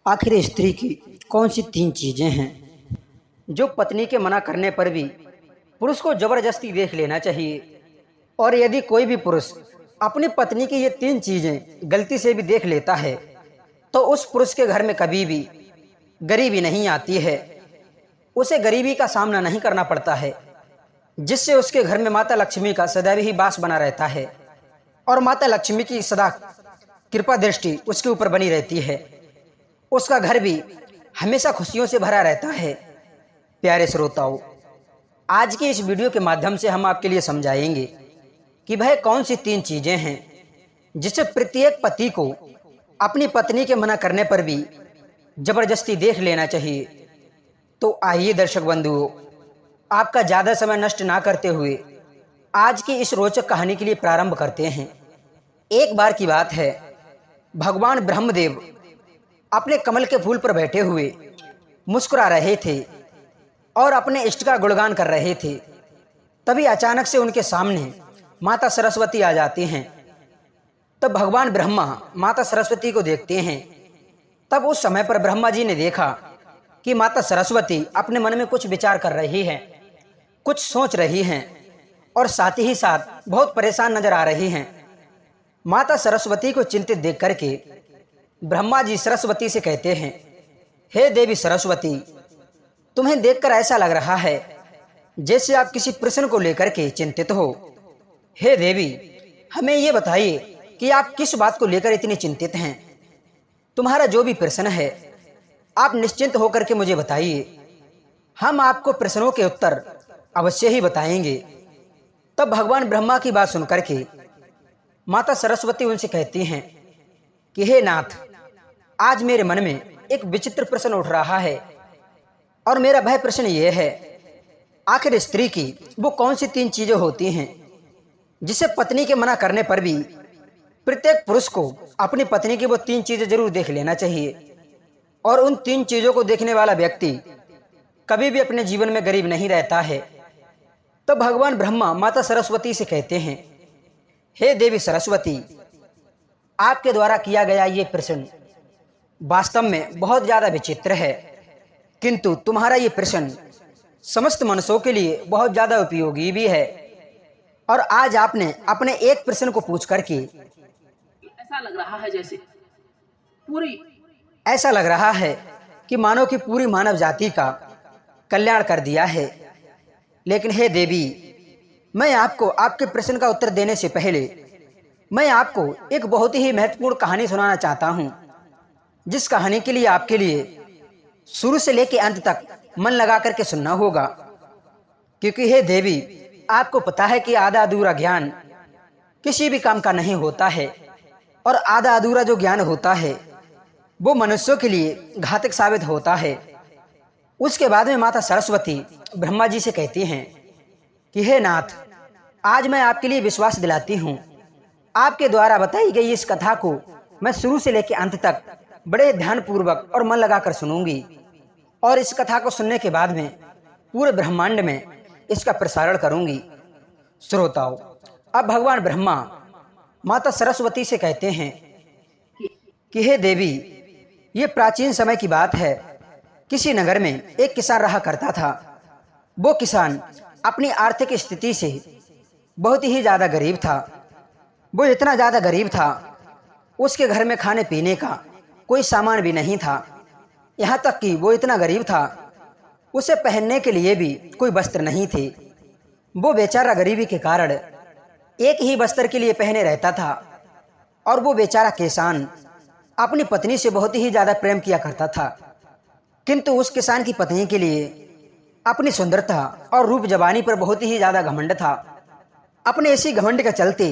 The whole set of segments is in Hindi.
आखिर स्त्री की कौन सी 3 चीज़ें हैं जो पत्नी के मना करने पर भी पुरुष को ज़बरदस्ती देख लेना चाहिए। और यदि कोई भी पुरुष अपनी पत्नी की ये 3 चीज़ें गलती से भी देख लेता है तो उस पुरुष के घर में कभी भी गरीबी नहीं आती है, उसे गरीबी का सामना नहीं करना पड़ता है, जिससे उसके घर में माता लक्ष्मी का सदैव ही वास बना रहता है और माता लक्ष्मी की सदा कृपा दृष्टि उसके ऊपर बनी रहती है। उसका घर भी हमेशा खुशियों से भरा रहता है। प्यारे श्रोताओं, आज की इस वीडियो के माध्यम से हम आपके लिए समझाएंगे कि वह कौन सी 3 चीज़ें हैं जिससे प्रत्येक पति को अपनी पत्नी के मना करने पर भी जबरदस्ती देख लेना चाहिए। तो आइए दर्शक बंधुओं, आपका ज़्यादा समय नष्ट ना करते हुए आज की इस रोचक कहानी के लिए प्रारंभ करते हैं। एक बार की बात है, भगवान ब्रह्मदेव अपने कमल के फूल पर बैठे हुए मुस्कुरा रहे थे और अपने इष्ट का गुणगान कर रहे थे। तभी अचानक से उनके सामने माता सरस्वती आ जाती हैं। तब भगवान ब्रह्मा माता सरस्वती को देखते हैं। तब उस समय पर ब्रह्मा जी ने देखा कि माता सरस्वती अपने मन में कुछ विचार कर रही हैं, कुछ सोच रही हैं और साथ ही साथ बहुत परेशान नजर आ रही हैं। माता सरस्वती को चिंतित देख करके ब्रह्मा जी सरस्वती से कहते हैं, हे देवी सरस्वती, तुम्हें देखकर ऐसा लग रहा है जैसे आप किसी प्रश्न को लेकर के चिंतित हो। हे देवी, हमें ये बताइए कि आप किस बात को लेकर इतनी चिंतित हैं। तुम्हारा जो भी प्रश्न है आप निश्चिंत होकर के मुझे बताइए, हम आपको प्रश्नों के उत्तर अवश्य ही बताएंगे। तब भगवान ब्रह्मा की बात सुनकर के माता सरस्वती उनसे कहती हैं कि हे नाथ, आज मेरे मन में एक विचित्र प्रश्न उठ रहा है और मेरा वह प्रश्न ये है, आखिर स्त्री की वो कौन सी 3 चीजें होती हैं जिसे पत्नी के मना करने पर भी प्रत्येक पुरुष को अपनी पत्नी की वो 3 चीजें जरूर देख लेना चाहिए और उन 3 चीजों को देखने वाला व्यक्ति कभी भी अपने जीवन में गरीब नहीं रहता है। तो भगवान ब्रह्मा माता सरस्वती से कहते हैं, हे देवी सरस्वती, आपके द्वारा किया गया ये प्रश्न वास्तव में बहुत ज्यादा विचित्र है, किंतु तुम्हारा ये प्रश्न समस्त मनुष्यों के लिए बहुत ज्यादा उपयोगी भी है। और आज आपने अपने एक प्रश्न को पूछ करके ऐसा लग रहा है जैसे पूरी ऐसा लग रहा है कि मानो कि पूरी मानव जाति का कल्याण कर दिया है। लेकिन हे देवी, मैं आपको आपके प्रश्न का उत्तर देने से पहले मैं आपको एक बहुत ही महत्वपूर्ण कहानी सुनाना चाहता हूँ, जिस कहानी के लिए आपके लिए शुरू से लेकर अंत तक मन लगा करके सुनना होगा। क्योंकि हे देवी, आपको पता है कि आधा अधूरा ज्ञान किसी भी काम का नहीं होता है और आधा अधूरा जो ज्ञान होता है वो मनुष्यों के लिए घातक साबित होता है। उसके बाद में माता सरस्वती ब्रह्मा जी से कहती हैं कि हे नाथ, आज मैं आपके लिए विश्वास दिलाती हूँ, आपके द्वारा बताई गई इस कथा को मैं शुरू से लेकर अंत तक बड़े ध्यानपूर्वक और मन लगाकर सुनूंगी और इस कथा को सुनने के बाद में पूरे ब्रह्मांड में इसका प्रसारण करूंगी। श्रोताओं, अब भगवान ब्रह्मा माता सरस्वती से कहते हैं कि हे देवी, ये प्राचीन समय की बात है। किसी नगर में एक किसान रहा करता था। वो किसान अपनी आर्थिक स्थिति से बहुत ही ज़्यादा गरीब था। वो इतना ज़्यादा गरीब था, उसके घर में खाने पीने का कोई सामान भी नहीं था। यहाँ तक कि वो इतना गरीब था, उसे पहनने के लिए भी कोई वस्त्र नहीं थे। वो बेचारा गरीबी के कारण एक ही वस्त्र के लिए पहने रहता था और वो बेचारा किसान अपनी पत्नी से बहुत ही ज़्यादा प्रेम किया करता था। किंतु उस किसान की पत्नी के लिए अपनी सुंदरता और रूप जवानी पर बहुत ही ज़्यादा घमंड था। अपने इसी घमंड के चलते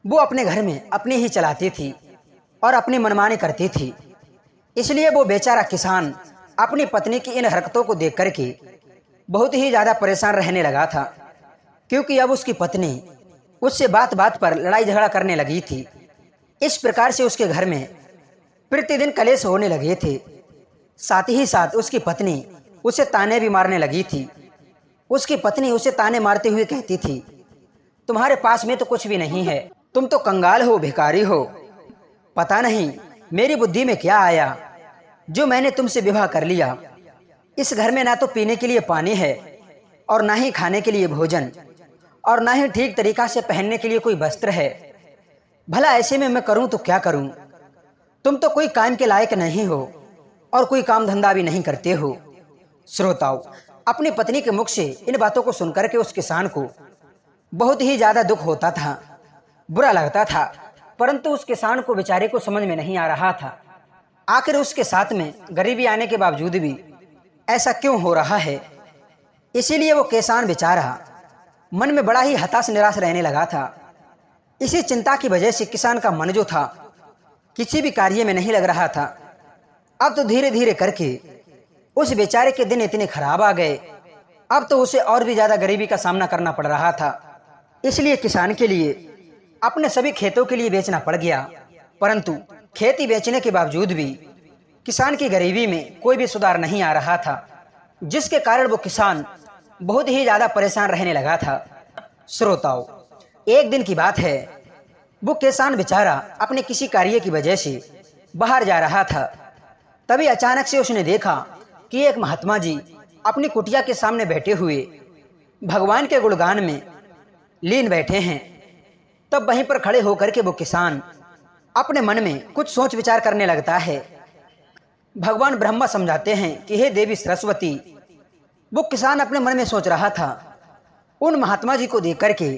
वो अपने घर में अपनी ही चलाती थी और अपनी मनमानी करती थी। इसलिए वो बेचारा किसान अपनी पत्नी की इन हरकतों को देख करके बहुत ही ज़्यादा परेशान रहने लगा था, क्योंकि अब उसकी पत्नी उससे बात बात पर लड़ाई झगड़ा करने लगी थी। इस प्रकार से उसके घर में प्रतिदिन कलेश होने लगे थे। साथ ही साथ उसकी पत्नी उसे ताने भी मारने लगी थी। उसकी पत्नी उसे ताने मारते हुए कहती थी, तुम्हारे पास में तो कुछ भी नहीं है, तुम तो कंगाल हो, भिखारी हो। पता नहीं मेरी बुद्धि में क्या आया जो मैंने तुमसे विवाह कर लिया, इस घर में ना तो पीने के लिए पानी है और ना ही खाने के लिए भोजन और ना ही ठीक तरीका से पहनने के लिए कोई वस्त्र है। भला ऐसे में मैं करूं तो क्या करूं? तुम तो कोई काम के लायक नहीं हो और कोई काम धंधा भी नहीं करते हो। श्रोताओं, अपनी पत्नी के मुख से इन बातों को सुनकर के उस किसान को बहुत ही ज्यादा दुख होता था, बुरा लगता था, परंतु उस किसान को बेचारे को समझ में नहीं आ रहा था आखिर उसके साथ में गरीबी आने के बावजूद भी ऐसा क्यों हो रहा है। इसीलिए वो किसान बेचारा मन में बड़ा ही हताश निराश रहने लगा था। इसी चिंता की वजह से किसान का मन जो था किसी भी कार्य में नहीं लग रहा था। अब तो धीरे धीरे करके उस बेचारे के दिन इतने खराब आ गए, अब तो उसे और भी ज्यादा गरीबी का सामना करना पड़ रहा था। इसलिए किसान के लिए अपने सभी खेतों के लिए बेचना पड़ गया, परंतु खेती बेचने के बावजूद भी किसान की गरीबी में कोई भी सुधार नहीं आ रहा था, जिसके कारण वो किसान बहुत ही ज्यादा परेशान रहने लगा था। श्रोताओं, एक दिन की बात है, वो किसान बेचारा अपने किसी कार्य की वजह से बाहर जा रहा था। तभी अचानक से उसने देखा कि एक महात्मा जी अपनी कुटिया के सामने बैठे हुए भगवान के गुणगान में लीन बैठे हैं। तब वहीं पर खड़े होकर के वो किसान अपने मन में कुछ सोच विचार करने लगता है। भगवान ब्रह्मा समझाते हैं कि हे देवी सरस्वती, वो किसान अपने मन में सोच रहा था उन महात्मा जी को देख करके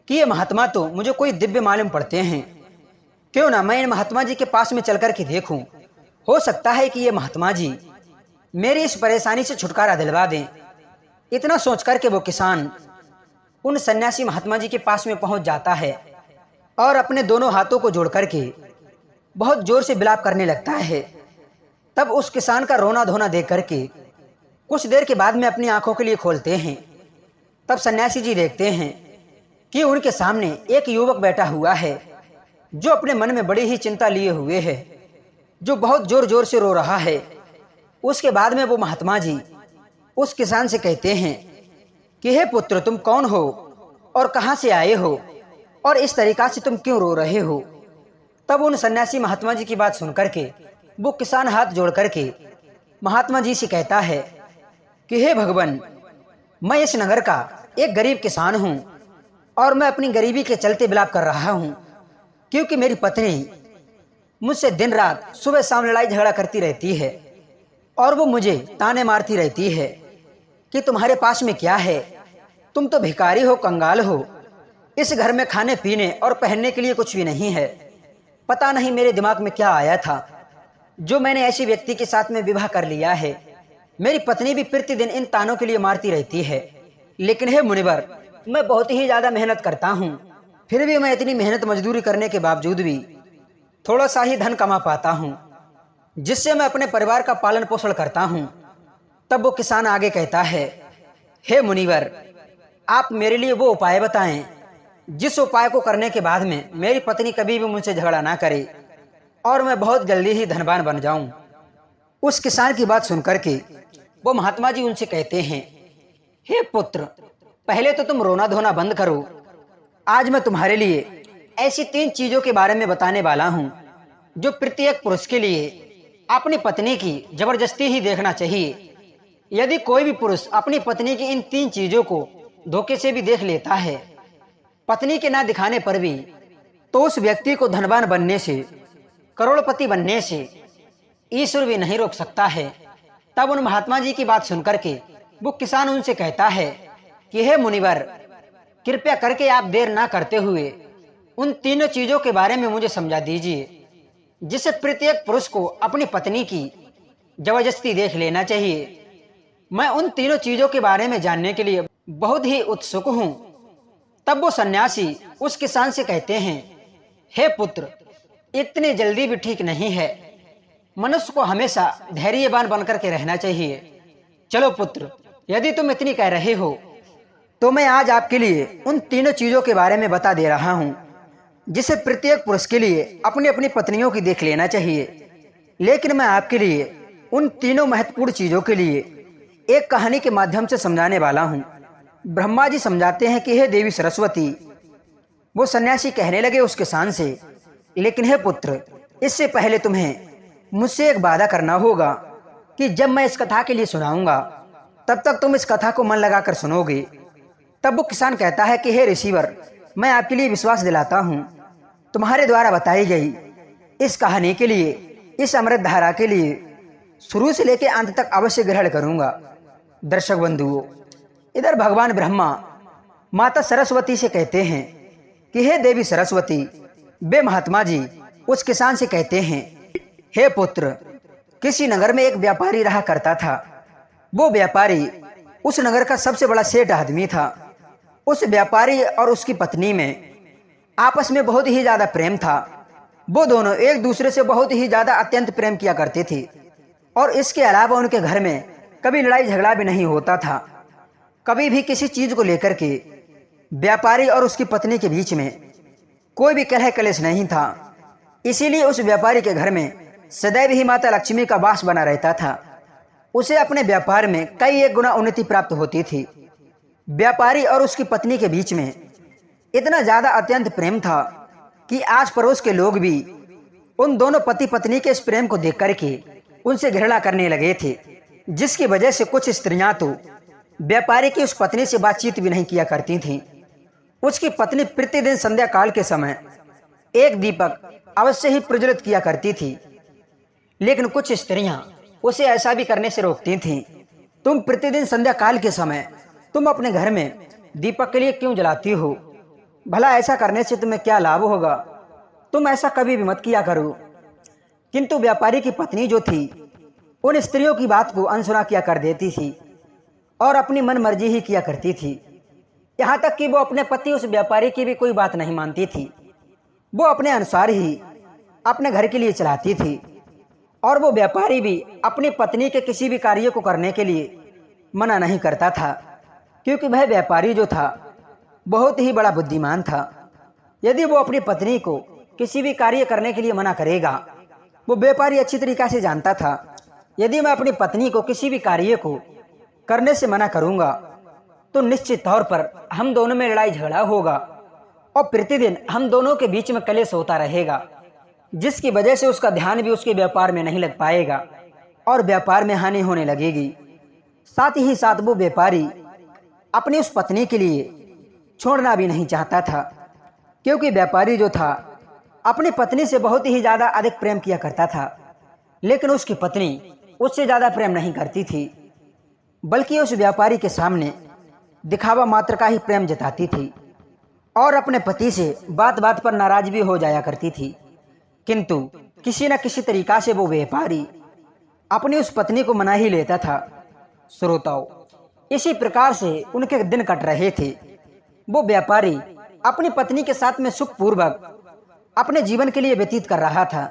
कि ये महात्मा तो मुझे कोई दिव्य मालूम पड़ते हैं, क्यों ना मैं इन महात्मा जी के पास में चल करके देखूं, हो सकता है कि ये महात्मा जी मेरी इस परेशानी से छुटकारा दिलवा दें। इतना सोच करके वो किसान उन सन्यासी महात्मा जी के पास में पहुंच जाता है और अपने दोनों हाथों को जोड़ करके बहुत जोर से विलाप करने लगता है। तब उस किसान का रोना धोना देख करके कुछ देर के बाद में अपनी आंखों के लिए खोलते हैं। तब सन्यासी जी देखते हैं कि उनके सामने एक युवक बैठा हुआ है जो अपने मन में बड़ी ही चिंता लिए हुए है, जो बहुत जोर जोर से रो रहा है। उसके बाद में वो महात्मा जी उस किसान से कहते हैं कि हे पुत्र, तुम कौन हो और कहाँ से आए हो और इस तरीका से तुम क्यों रो रहे हो? तब उन सन्यासी महात्मा जी की बात सुन करके वो किसान हाथ जोड़ करके महात्मा जी से कहता है कि हे भगवान, मैं इस नगर का एक गरीब किसान हूँ और मैं अपनी गरीबी के चलते विलाप कर रहा हूँ, क्योंकि मेरी पत्नी मुझसे दिन रात सुबह शाम लड़ाई झगड़ा करती रहती है और वो मुझे ताने मारती रहती है कि तुम्हारे पास में क्या है, तुम तो भिखारी हो, कंगाल हो, इस घर में खाने पीने और पहनने के लिए कुछ भी नहीं है। पता नहीं मेरे दिमाग में क्या आया था जो मैंने ऐसी व्यक्ति के साथ में विवाह कर लिया है। मेरी पत्नी भी प्रतिदिन इन तानों के लिए मारती रहती है, लेकिन हे मुनिवर, मैं बहुत ही ज्यादा मेहनत करता हूँ, फिर भी मैं इतनी मेहनत मजदूरी करने के बावजूद भी थोड़ा सा ही धन कमा पाता हूँ, जिससे मैं अपने परिवार का पालन पोषण करता हूँ। तब वो किसान आगे कहता है, हे मुनिवर, आप मेरे लिए वो उपाय बताएं जिस उपाय को करने के बाद में मेरी पत्नी कभी भी मुझसे झगड़ा ना करे और मैं बहुत जल्दी ही धनवान बन जाऊं। उस किसान की बात सुनकर के वो महात्मा जी उनसे कहते हैं, हे पुत्र, पहले तो तुम रोना धोना बंद करो। आज मैं तुम्हारे लिए ऐसी 3 चीजों के बारे में बताने वाला हूं जो प्रत्येक पुरुष के लिए अपनी पत्नी की जबरदस्ती ही देखना चाहिए। यदि कोई भी पुरुष अपनी पत्नी की इन 3 चीजों को धोखे से भी देख लेता है, पत्नी के ना दिखाने पर भी, तो उस व्यक्ति को धनवान बनने से, करोड़पति बनने से ईश्वर भी नहीं रोक सकता है। तब उन महात्मा जी की बात सुनकर के वो किसान उनसे कहता है कि हे मुनिवर, कृपया करके आप देर ना करते हुए उन 3 चीजों के बारे में मुझे समझा दीजिए, जिससे प्रत्येक पुरुष को अपनी पत्नी की जबरदस्ती देख लेना चाहिए। मैं उन 3 चीजों के बारे में जानने के लिए बहुत ही उत्सुक हूँ। तब वो सन्यासी उस किसान से कहते हैं, हे पुत्र, इतनी जल्दी भी ठीक नहीं है, मनुष्य को हमेशा धैर्यवान बनकर के रहना चाहिए। चलो पुत्र, यदि तुम इतनी कह रहे हो तो मैं आज आपके लिए उन 3 चीजों के बारे में बता दे रहा हूँ, जिसे प्रत्येक पुरुष के लिए अपनी अपनी पत्नियों की देख लेना चाहिए। लेकिन मैं आपके लिए उन 3 महत्वपूर्ण चीजों के लिए एक कहानी के माध्यम से समझाने वाला हूँ। ब्रह्मा जी समझाते हैं कि हे देवी सरस्वती, वो सन्यासी कहने लगे उस किसान से, लेकिन हे पुत्र, इससे पहले तुम्हें मुझसे एक वादा करना होगा कि जब मैं इस कथा के लिए सुनाऊंगा तब तक तुम इस कथा को मन लगाकर सुनोगे। तब वो किसान कहता है कि हे रिसीवर, मैं आपके लिए विश्वास दिलाता हूँ, तुम्हारे द्वारा बताई गई इस कहानी के लिए, इस अमृत धारा के लिए शुरू से लेकर अंत तक अवश्य ग्रहण करूँगा। दर्शक बंधुओं, इधर भगवान ब्रह्मा माता सरस्वती से कहते हैं कि हे देवी सरस्वती, वे महात्मा जी उस किसान से कहते हैं, हे पुत्र, किसी नगर में एक व्यापारी रहा करता था। वो व्यापारी उस नगर का सबसे बड़ा सेठ आदमी था। उस व्यापारी और उसकी पत्नी में आपस में बहुत ही ज़्यादा प्रेम था। वो दोनों एक दूसरे से बहुत ही ज़्यादा अत्यंत प्रेम किया करते थे और इसके अलावा उनके घर में कभी लड़ाई झगड़ा भी नहीं होता था। कभी भी किसी चीज़ को लेकर के व्यापारी और उसकी पत्नी के बीच में कोई भी कलह कलेश नहीं था। इसीलिए उस व्यापारी के घर में सदैव ही माता लक्ष्मी का वास बना रहता था। उसे अपने व्यापार में कई एक गुना उन्नति प्राप्त होती थी। व्यापारी और उसकी पत्नी के बीच में इतना ज़्यादा अत्यंत प्रेम था कि आस पड़ोस के लोग भी उन दोनों पति पत्नी के इस प्रेम को देख करके उनसे घृणा करने लगे थे, जिसकी वजह से कुछ स्त्रियां तो व्यापारी की उस पत्नी से बातचीत भी नहीं किया करती थीं। उसकी पत्नी प्रतिदिन संध्या काल के समय एक दीपक अवश्य ही प्रज्वलित किया करती थी, लेकिन कुछ स्त्रियां उसे ऐसा भी करने से रोकती थीं। तुम प्रतिदिन संध्या काल के समय तुम अपने घर में दीपक के लिए क्यों जलाती हो? भला ऐसा करने से तुम्हें क्या लाभ होगा? तुम ऐसा कभी भी मत किया करो। किंतु व्यापारी की पत्नी जो थी उन स्त्रियों की बात को अनसुना किया कर देती थी और अपनी मन मर्जी ही किया करती थी। यहाँ तक कि वो अपने पति उस व्यापारी की भी कोई बात नहीं मानती थी। वो अपने अनुसार ही अपने घर के लिए चलाती थी और वो व्यापारी भी अपनी पत्नी के किसी भी कार्य को करने के लिए मना नहीं करता था, क्योंकि वह व्यापारी जो था बहुत ही बड़ा बुद्धिमान था। यदि वो अपनी पत्नी को किसी भी कार्य करने के लिए मना करेगा, वो व्यापारी अच्छी तरीक़ा से जानता था, यदि मैं अपनी पत्नी को किसी भी कार्य को करने से मना करूंगा तो निश्चित तौर पर हम दोनों में लड़ाई झगड़ा होगा और प्रतिदिन हम दोनों के बीच में कलेश होता रहेगा, जिसकी वजह से उसका ध्यान भी उसके व्यापार में नहीं लग पाएगा और व्यापार में हानि होने लगेगी। साथ ही साथ वो व्यापारी अपनी उस पत्नी के लिए छोड़ना भी नहीं चाहता था, क्योंकि व्यापारी जो था अपनी पत्नी से बहुत ही ज़्यादा अधिक प्रेम किया करता था, लेकिन उसकी पत्नी उससे ज़्यादा प्रेम नहीं करती थी, बल्कि उस व्यापारी के सामने दिखावा मात्र का ही प्रेम जताती थी और अपने पति से बात बात पर नाराज भी हो जाया करती थी। किंतु किसी न किसी तरीका से वो व्यापारी अपनी उस पत्नी को मना ही लेता था। श्रोताओं, इसी प्रकार से उनके दिन कट रहे थे। वो व्यापारी अपनी पत्नी के साथ में सुखपूर्वक अपने जीवन के लिए व्यतीत कर रहा था।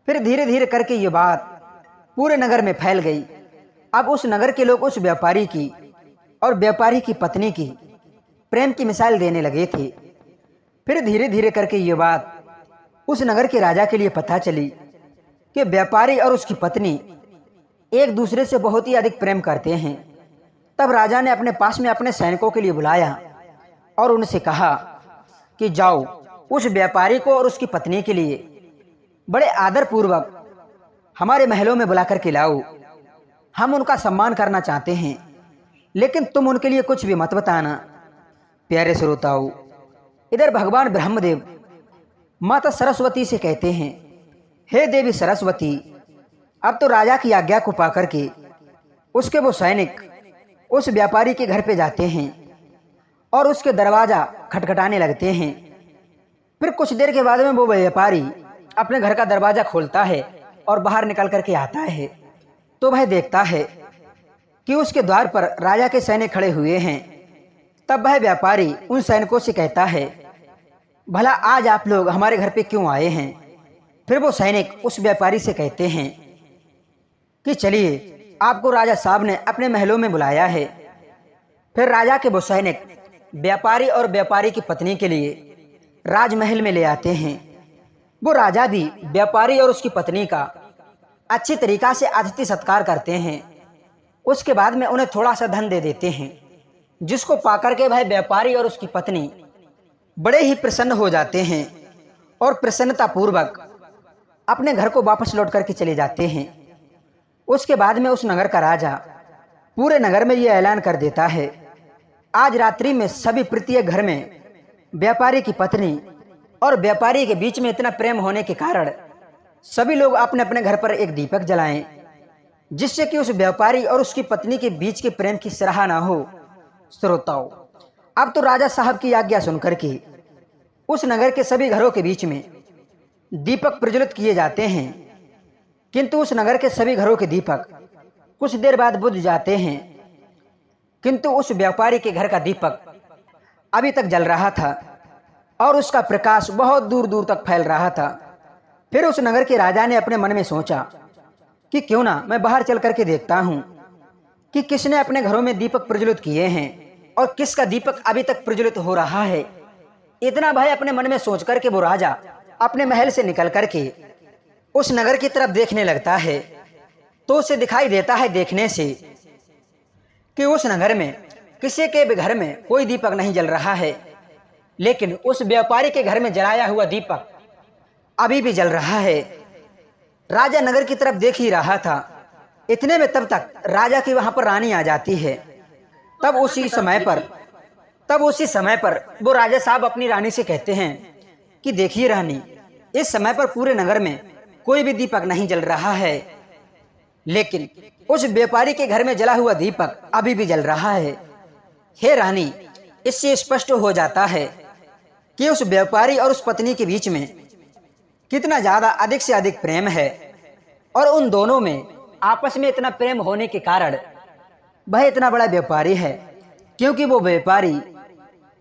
फिर धीरे धीरे करके ये बात पूरे नगर में फैल गई। अब उस नगर के लोग उस व्यापारी की और व्यापारी की पत्नी की प्रेम की मिसाल देने लगे थे। फिर धीरे धीरे करके ये बात उस नगर के राजा के लिए पता चली कि व्यापारी और उसकी पत्नी एक दूसरे से बहुत ही अधिक प्रेम करते हैं। तब राजा ने अपने पास में अपने सैनिकों के लिए बुलाया और उनसे कहा कि जाओ उस व्यापारी को और उसकी पत्नी के लिए बड़े आदरपूर्वक हमारे महलों में बुला कर के लाओ। हम उनका सम्मान करना चाहते हैं, लेकिन तुम उनके लिए कुछ भी मत बताना। प्यारे श्रोताओं, इधर भगवान ब्रह्मदेव माता सरस्वती से कहते हैं, हे देवी सरस्वती, अब तो राजा की आज्ञा को पाकर के उसके वो सैनिक उस व्यापारी के घर पे जाते हैं और उसके दरवाज़ा खटखटाने लगते हैं। फिर कुछ देर के बाद में वो व्यापारी अपने घर का दरवाज़ा खोलता है और बाहर निकल करके आता है, तो वह देखता है कि उसके द्वार पर राजा के सैनिक खड़े हुए हैं। तब वह व्यापारी उन सैनिकों से कहता है, भला आज आप लोग हमारे घर पे क्यों आए हैं? फिर वो सैनिक उस व्यापारी से कहते हैं कि चलिए, आपको राजा साहब ने अपने महलों में बुलाया है। फिर राजा के वो सैनिक व्यापारी और व्यापारी की पत्नी के लिए राजमहल में ले आते हैं। वो राजा भी व्यापारी और उसकी पत्नी का अच्छी तरीक़ा से अतिथि सत्कार करते हैं। उसके बाद में उन्हें थोड़ा सा धन दे देते हैं, जिसको पाकर के वह व्यापारी और उसकी पत्नी बड़े ही प्रसन्न हो जाते हैं और प्रसन्नता पूर्वक अपने घर को वापस लौट करके चले जाते हैं। उसके बाद में उस नगर का राजा पूरे नगर में ये ऐलान कर देता है, आज रात्रि में सभी प्रत्येक घर में व्यापारी की पत्नी और व्यापारी के बीच में इतना प्रेम होने के कारण सभी लोग अपने अपने घर पर एक दीपक जलाएं, जिससे कि उस व्यापारी और उसकी पत्नी के बीच के प्रेम की सराहना हो। श्रोताओं, अब तो राजा साहब की आज्ञा सुनकर के उस नगर के सभी घरों के बीच में दीपक प्रज्वलित किए जाते हैं, किंतु उस नगर के सभी घरों के दीपक कुछ देर बाद बुझ जाते हैं। किंतु उस व्यापारी के घर का दीपक अभी तक जल रहा था और उसका प्रकाश बहुत दूर दूर तक फैल रहा था। फिर उस नगर के राजा ने अपने मन में सोचा कि क्यों ना मैं बाहर चल करके देखता हूं कि किसने अपने घरों में दीपक प्रज्वलित किए हैं और किसका दीपक अभी तक प्रज्वलित हो रहा है। इतना भय अपने मन में सोच करके वो राजा अपने महल से निकल करके उस नगर की तरफ देखने लगता है, तो उसे दिखाई देता है देखने से कि उस नगर में किसी के भी घर में कोई दीपक नहीं जल रहा है, लेकिन उस व्यापारी के घर में जलाया हुआ दीपक अभी भी जल रहा है। राजा नगर की तरफ देख ही रहा था, इतने में तब तक राजा की वहां पर रानी आ जाती है। तब उसी समय पर वो राजा साहब अपनी रानी से कहते हैं कि देखिए रानी, इस समय पर पूरे नगर में कोई भी दीपक नहीं जल रहा है, लेकिन उस व्यापारी के घर में जला हुआ दीपक अभी भी जल रहा है। हे रानी, इससे स्पष्ट हो जाता है कि उस व्यापारी और उस पत्नी के बीच में कितना ज्यादा अधिक से अधिक प्रेम है, और उन दोनों में आपस में इतना प्रेम होने के कारण वह इतना बड़ा व्यापारी है, क्योंकि वो व्यापारी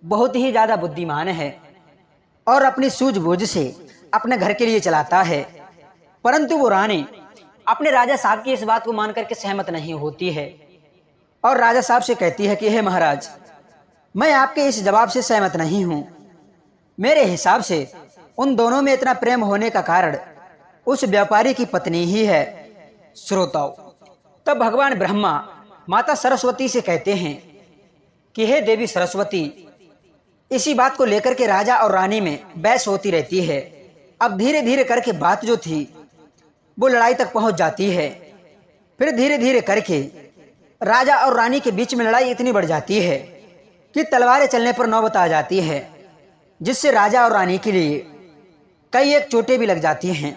बहुत ही ज्यादा बुद्धिमान है और अपनी सूझबूझ से अपने घर के लिए चलाता है। परंतु वो रानी अपने राजा साहब की इस बात को मान करके सहमत नहीं होती है और राजा साहब से कहती है कि हे महाराज, मैं आपके इस जवाब से सहमत नहीं हूं। मेरे हिसाब से उन दोनों में इतना प्रेम होने का कारण उस व्यापारी की पत्नी ही है। श्रोताओं, तब भगवान ब्रह्मा माता सरस्वती से कहते हैं कि हे देवी सरस्वती, इसी बात को लेकर के राजा और रानी में बहस होती रहती है। अब धीरे धीरे करके बात जो थी वो लड़ाई तक पहुंच जाती है। फिर धीरे धीरे करके राजा और रानी के बीच में लड़ाई इतनी बढ़ जाती है कि तलवारें चलने पर नौबत आ जाती है, जिससे राजा और रानी के लिए कई एक चोटें भी लग जाती हैं।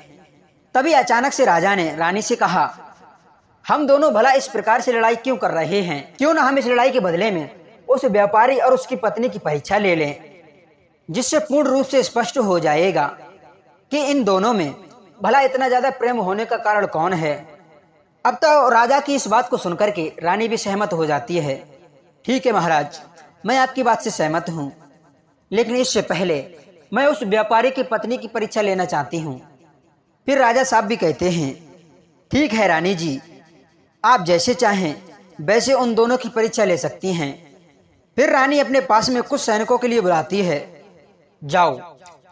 तभी अचानक से राजा ने रानी से कहा, हम दोनों भला इस प्रकार से लड़ाई क्यों कर रहे हैं? क्यों ना हम इस लड़ाई के बदले में उस व्यापारी और उसकी पत्नी की परीक्षा ले लें, जिससे पूर्ण रूप से स्पष्ट हो जाएगा कि इन दोनों में भला इतना ज्यादा प्रेम होने का कारण कौन है। अब तो राजा की इस बात को सुनकर के रानी भी सहमत हो जाती है। ठीक है महाराज, मैं आपकी बात से सहमत हूँ, लेकिन इससे पहले मैं उस व्यापारी की पत्नी की परीक्षा लेना चाहती हूँ। फिर राजा साहब भी कहते हैं, ठीक है रानी जी, आप जैसे चाहें वैसे उन दोनों की परीक्षा ले सकती हैं। फिर रानी अपने पास में कुछ सैनिकों के लिए बुलाती है, जाओ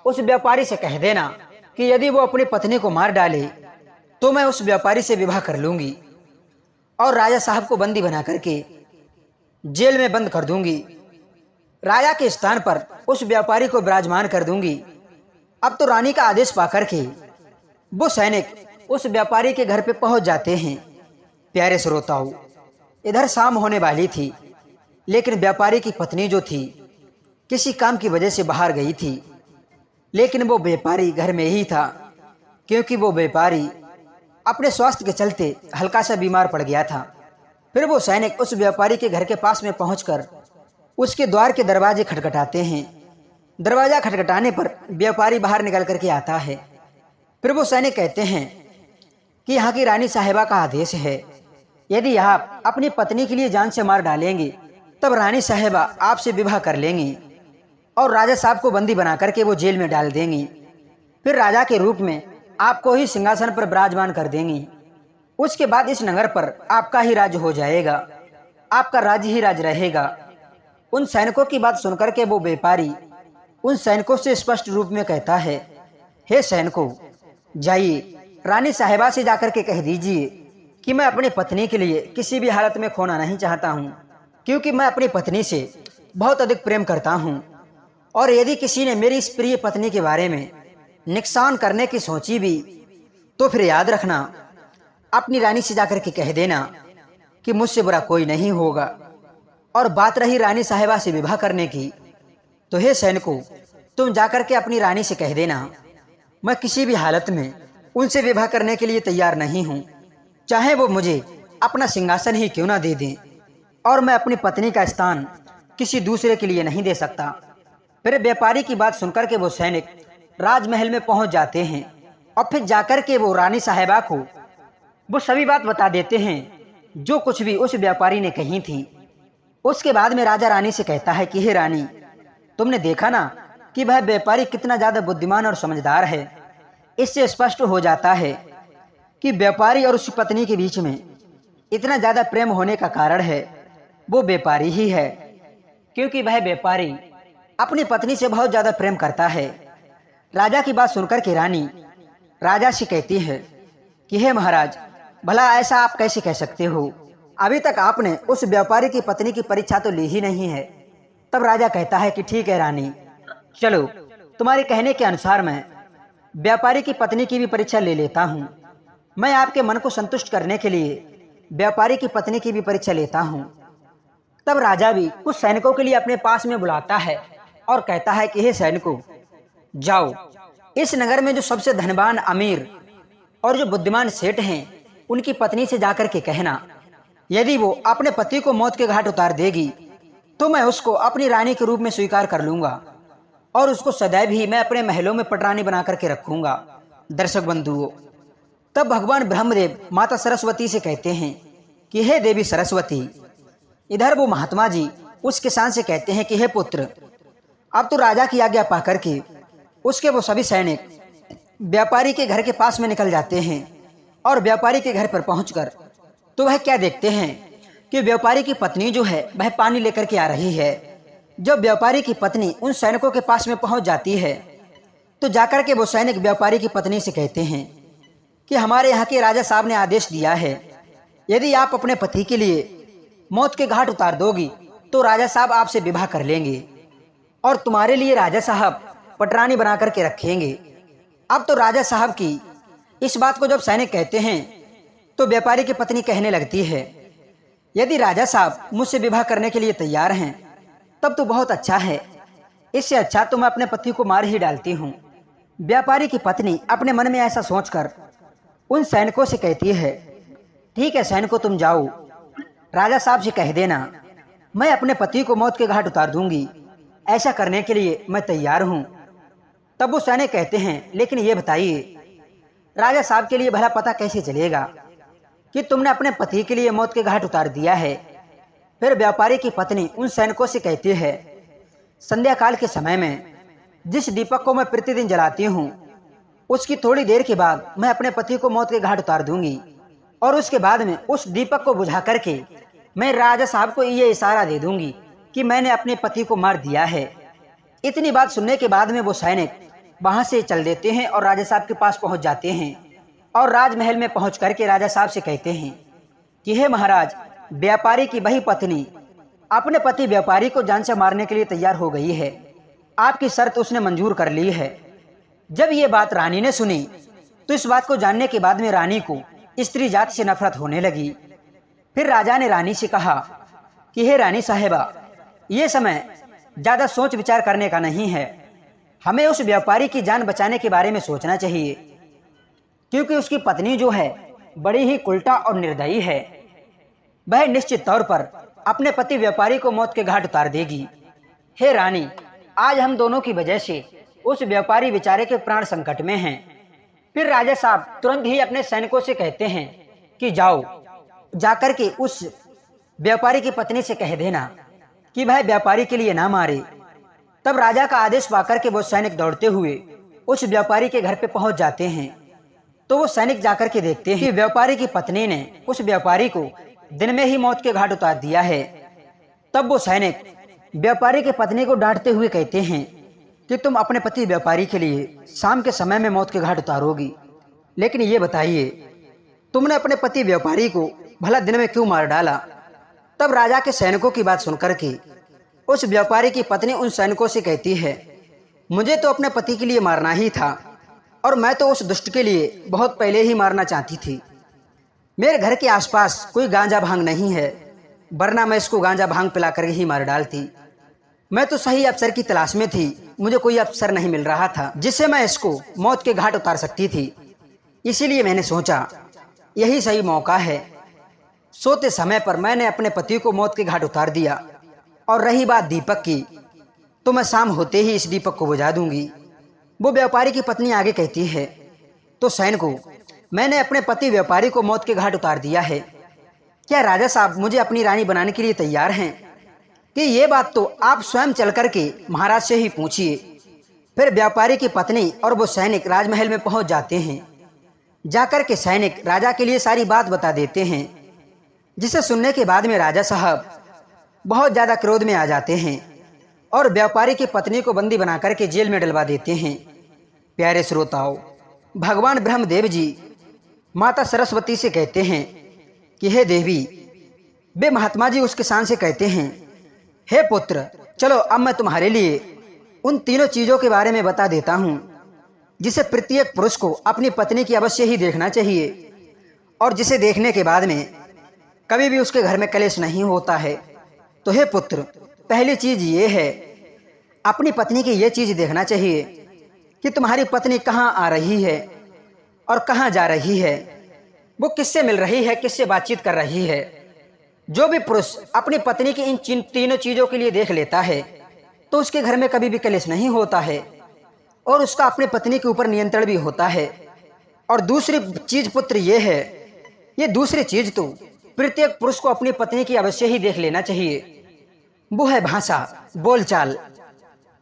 उस व्यापारी से कह देना कि यदि वो अपनी पत्नी को मार डाले तो मैं उस व्यापारी से विवाह कर लूंगी और राजा साहब को बंदी बना करके जेल में बंद कर दूंगी। राजा के स्थान पर उस व्यापारी को विराजमान कर दूंगी। अब तो रानी का आदेश पाकर के वो सैनिक उस व्यापारी के घर पे पहुंच जाते हैं। प्यारे श्रोताओं, इधर शाम होने वाली थी, लेकिन व्यापारी की पत्नी जो थी किसी काम की वजह से बाहर गई थी, लेकिन वो व्यापारी घर में ही था, क्योंकि वो व्यापारी अपने स्वास्थ्य के चलते हल्का सा बीमार पड़ गया था। फिर वो सैनिक उस व्यापारी के घर के पास में पहुंचकर उसके द्वार के दरवाजे खटखटाते हैं। दरवाजा खटखटाने पर व्यापारी बाहर निकल करके आता है। फिर वो सैनिक कहते हैं कि यहाँ की रानी साहिबा का आदेश है, यदि आप अपनी पत्नी के लिए जान से मार डालेंगे तब रानी साहिबा आपसे विवाह कर लेंगी और राजा साहब को बंदी बना करके वो जेल में डाल देंगी। फिर राजा के रूप में आपको ही सिंहासन पर विराजमान कर देंगी। उसके बाद इस नगर पर आपका ही राज्य हो जाएगा, आपका राज्य ही राज्य रहेगा। उन सैनिकों की बात सुनकर के वो व्यापारी उन सैनिकों से स्पष्ट रूप में कहता है, हे सैनिकों, जाइए रानी साहिबा से जाकर के कह दीजिए कि मैं अपनी पत्नी के लिए किसी भी हालत में खोना नहीं चाहता हूँ, क्योंकि मैं अपनी पत्नी से बहुत अधिक प्रेम करता हूँ, और यदि किसी ने मेरी इस प्रिय पत्नी के बारे में नुकसान करने की सोची भी तो फिर याद रखना, अपनी रानी से जाकर के कह देना कि मुझसे बुरा कोई नहीं होगा। और बात रही रानी साहिबा से विवाह करने की, तो हे सैनिकों, तुम जाकर के अपनी रानी से कह देना, मैं किसी भी हालत में उनसे विवाह करने के लिए तैयार नहीं हूँ, चाहे वो मुझे अपना सिंहासन ही क्यों ना दे दें, और मैं अपनी पत्नी का स्थान किसी दूसरे के लिए नहीं दे सकता। फिर व्यापारी की बात सुनकर के वो सैनिक राजमहल में पहुंच जाते हैं और फिर जाकर के वो रानी साहिबा को वो सभी बात बता देते हैं जो कुछ भी उस व्यापारी ने कही थी। उसके बाद में राजा रानी से कहता है कि हे रानी, तुमने देखा ना कि वह व्यापारी कितना ज़्यादा बुद्धिमान और समझदार है। इससे स्पष्ट हो जाता है कि व्यापारी और उसकी पत्नी के बीच में इतना ज़्यादा प्रेम होने का कारण है वो व्यापारी ही है, क्योंकि वह व्यापारी अपनी पत्नी से बहुत ज़्यादा प्रेम करता है। राजा की बात सुनकर के रानी राजा से कहती है कि हे महाराज, भला ऐसा आप कैसे कह सकते हो? अभी तक आपने उस व्यापारी की पत्नी की परीक्षा तो ली ही नहीं है। तब राजा कहता है कि ठीक है रानी, चलो तुम्हारे कहने के अनुसार मैं व्यापारी की पत्नी की भी परीक्षा ले लेता हूँ। मैं आपके मन को संतुष्ट करने के लिए व्यापारी की पत्नी की भी परीक्षा लेता हूँ। तब राजा भी कुछ सैनिकों के लिए अपने पास में बुलाता है और कहता है कि हे सैनिकों, जाओ इस नगर में जो सबसे धनवान, अमीर और जो बुद्धिमान सेठ हैं, उनकी पत्नी से जाकर के कहना, यदि वो अपने पति को मौत के घाट उतार देगी तो मैं उसको अपनी रानी के रूप में स्वीकार कर लूंगा और उसको सदैव ही मैं अपने महलों में पटरानी बना करके रखूंगा। दर्शक बंधुओं, तब भगवान ब्रह्मदेव माता सरस्वती से कहते हैं कि हे देवी सरस्वती। इधर वो महात्मा जी उस किसान से कहते हैं कि हे पुत्र, अब तो राजा की आज्ञा पा करके उसके वो सभी सैनिक व्यापारी के घर के पास में निकल जाते हैं। और व्यापारी के घर पर पहुंचकर तो वह क्या देखते हैं कि व्यापारी की पत्नी जो है वह पानी लेकर के आ रही है। जब व्यापारी की पत्नी उन सैनिकों के पास में पहुंच जाती है तो जाकर के वो सैनिक व्यापारी की पत्नी से कहते हैं कि हमारे यहाँ के राजा साहब ने आदेश दिया है, यदि आप अपने पति के लिए मौत के घाट उतार दोगी तो राजा साहब आपसे विवाह कर लेंगे और तुम्हारे लिए राजा साहब पटरानी बना करके रखेंगे। अब तो राजा साहब की इस बात को जब सैनिक कहते हैं तो व्यापारी की पत्नी कहने लगती है, यदि राजा साहब मुझसे विवाह करने के लिए तैयार हैं तब तो बहुत अच्छा है, इससे अच्छा तो मैं अपने पति को मार ही डालती हूँ। व्यापारी की पत्नी अपने मन में ऐसा सोचकर उन सैनिकों से कहती है, ठीक है सैनिकों, तुम जाओ, राजा साहब से कह देना मैं अपने पति को मौत के घाट उतार दूंगी, ऐसा करने के लिए मैं तैयार हूँ। तब वो सैनिक कहते हैं, लेकिन ये बताइए राजा साहब के लिए भला पता कैसे चलेगा कि तुमने अपने पति के लिए मौत के घाट उतार दिया है? फिर व्यापारी की पत्नी उन सैनिकों से कहती है, संध्या काल के समय में जिस दीपक को मैं प्रतिदिन जलाती हूँ उसकी थोड़ी देर के बाद मैं अपने पति को मौत के घाट उतार दूंगी और उसके बाद में उस दीपक को बुझा करके मैं राजा साहब को ये इशारा दे दूंगी कि मैंने अपने पति को मार दिया है। इतनी बात सुनने के बाद में वो सैनिक वहां से चल देते हैं और राजा साहब के पास पहुंच जाते हैं और राजमहल में पहुंच करके राजा साहब से कहते हैं कि हे महाराज, व्यापारी की वही पत्नी अपने पति व्यापारी को जान से मारने के लिए तैयार हो गई है, आपकी शर्त उसने मंजूर कर ली है। जब ये बात रानी ने सुनी तो इस बात को जानने के बाद में रानी को स्त्री जाति से नफरत होने लगी। फिर राजा ने रानी से कहा कि हे रानी साहिबा, ये समय ज़्यादा सोच विचार करने का नहीं है, हमें उस व्यापारी की जान बचाने के बारे में सोचना चाहिए, क्योंकि उसकी पत्नी जो है बड़ी ही उल्टा और निर्दयी है। वह निश्चित तौर पर अपने पति व्यापारी को मौत के घाट उतार देगी। हे रानी, आज हम दोनों की वजह से उस व्यापारी बेचारे के प्राण संकट में हैं। फिर राजा साहब तुरंत ही अपने सैनिकों से कहते हैं कि जाओ, जाकर के उस व्यापारी की पत्नी से कह देना कि वह व्यापारी के लिए ना मारे। तब राजा का आदेश पाकर के वो सैनिक दौड़ते हुए उस व्यापारी के घर पे पहुंच जाते हैं। तो वो सैनिक जाकर के देखते हैं कि व्यापारी की पत्नी ने उस व्यापारी को दिन में ही मौत के घाट उतार दिया है। तब वो सैनिक व्यापारी की पत्नी को डांटते हुए कहते हैं कि तुम अपने पति व्यापारी के लिए शाम के समय में मौत के घाट उतारोगी, लेकिन ये बताइए तुमने अपने पति व्यापारी को भला दिन में क्यों मार डाला? तब राजा के सैनिकों की बात सुनकर के उस व्यापारी की पत्नी उन सैनिकों से कहती है, मुझे तो अपने पति के लिए मारना ही था और मैं तो उस दुष्ट के लिए बहुत पहले ही मारना चाहती थी। मेरे घर के आसपास कोई गांजा भांग नहीं है, वरना मैं इसको गांजा भांग पिला कर ही मार डालती। मैं तो सही अवसर की तलाश में थी, मुझे कोई अवसर नहीं मिल रहा था जिससे मैं इसको मौत के घाट उतार सकती थी। इसीलिए मैंने सोचा यही सही मौका है। सोते समय पर मैंने अपने पति को मौत के घाट उतार दिया। और रही बात दीपक की, तो मैं शाम होते ही इस दीपक को बुझा दूंगी। वो व्यापारी की पत्नी आगे कहती है, तो सैन को मैंने अपने पति व्यापारी को मौत के घाट उतार दिया है। क्या राजा साहब मुझे अपनी रानी बनाने के लिए तैयार हैं? कि ये बात तो आप स्वयं चल कर के महाराज से ही पूछिए। फिर व्यापारी की पत्नी और वो सैनिक राजमहल में पहुंच जाते हैं। जाकर के सैनिक राजा के लिए सारी बात बता देते हैं, जिसे सुनने के बाद में राजा साहब बहुत ज़्यादा क्रोध में आ जाते हैं और व्यापारी की पत्नी को बंदी बना करके जेल में डलवा देते हैं। प्यारे श्रोताओं, भगवान ब्रह्मदेव जी माता सरस्वती से कहते हैं कि हे देवी। वे महात्मा जी उसके शान से कहते हैं, हे पुत्र, चलो अब मैं तुम्हारे लिए उन तीनों चीज़ों के बारे में बता देता हूँ जिसे प्रत्येक पुरुष को अपनी पत्नी की अवश्य ही देखना चाहिए और जिसे देखने के बाद में कभी भी उसके घर में कलेश नहीं होता है। तो हे पुत्र, पहली चीज़ ये है, अपनी पत्नी की ये चीज़ देखना चाहिए कि तुम्हारी पत्नी कहाँ आ रही है और कहाँ जा रही है, वो किससे मिल रही है, किससे बातचीत कर रही है। जो भी पुरुष अपनी पत्नी की इन तीनों चीज़ों के लिए देख लेता है तो उसके घर में कभी भी कलेश नहीं होता है और उसका अपनी पत्नी के ऊपर नियंत्रण भी होता है। और दूसरी चीज़ पुत्र ये है, ये दूसरी चीज़ तो प्रत्येक पुरुष को अपनी पत्नी की अवश्य ही देख लेना चाहिए, वो है भाषा, बोलचाल।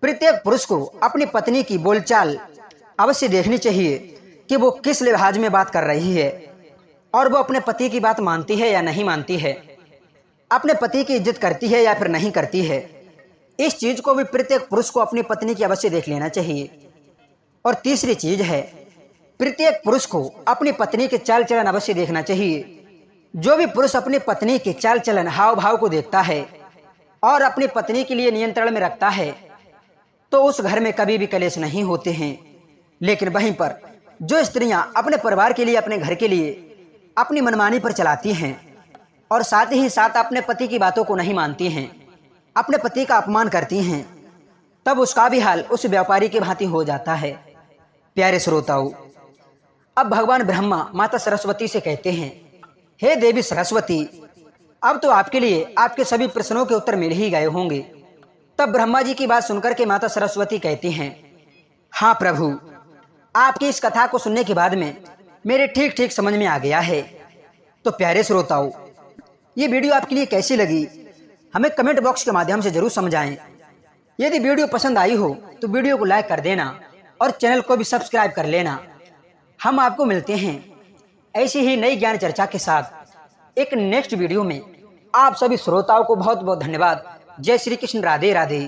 प्रत्येक पुरुष को अपनी पत्नी की बोलचाल अवश्य देखनी चाहिए कि वो किस लिहाज में बात कर रही है और वो अपने पति की बात मानती है या नहीं मानती है, अपने पति की इज्जत करती है या फिर नहीं करती है। इस चीज़ को भी प्रत्येक पुरुष को अपनी पत्नी की अवश्य देख लेना चाहिए। और तीसरी चीज़ है, प्रत्येक पुरुष को अपनी पत्नी के चाल चलन अवश्य देखना चाहिए। जो भी पुरुष अपनी पत्नी के चाल चलन, हाव भाव को देखता है और अपनी पत्नी के लिए नियंत्रण में रखता है तो उस घर में कभी भी कलेश नहीं होते हैं। लेकिन वहीं पर जो स्त्रियां अपने परिवार के लिए, अपने घर के लिए अपनी मनमानी पर चलाती हैं और साथ ही साथ अपने पति की बातों को नहीं मानती हैं, अपने पति का अपमान करती हैं, तब उसका भी हाल उस व्यापारी की भांति हो जाता है। प्यारे श्रोताओं, अब भगवान ब्रह्मा माता सरस्वती से कहते हैं, हे देवी सरस्वती, अब तो आपके लिए आपके सभी प्रश्नों के उत्तर मिल ही गए होंगे। तब ब्रह्मा जी की बात सुनकर के माता सरस्वती कहती हैं, हाँ प्रभु, आपकी इस कथा को सुनने के बाद में मेरे ठीक ठीक समझ में आ गया है। तो प्यारे श्रोताओं, ये वीडियो आपके लिए कैसी लगी हमें कमेंट बॉक्स के माध्यम से जरूर समझाएं। यदि वीडियो पसंद आई हो तो वीडियो को लाइक कर देना और चैनल को भी सब्सक्राइब कर लेना। हम आपको मिलते हैं ऐसी ही नई ज्ञान चर्चा के साथ एक नेक्स्ट वीडियो में। आप सभी श्रोताओं को बहुत बहुत धन्यवाद। जय श्री कृष्ण, राधे राधे।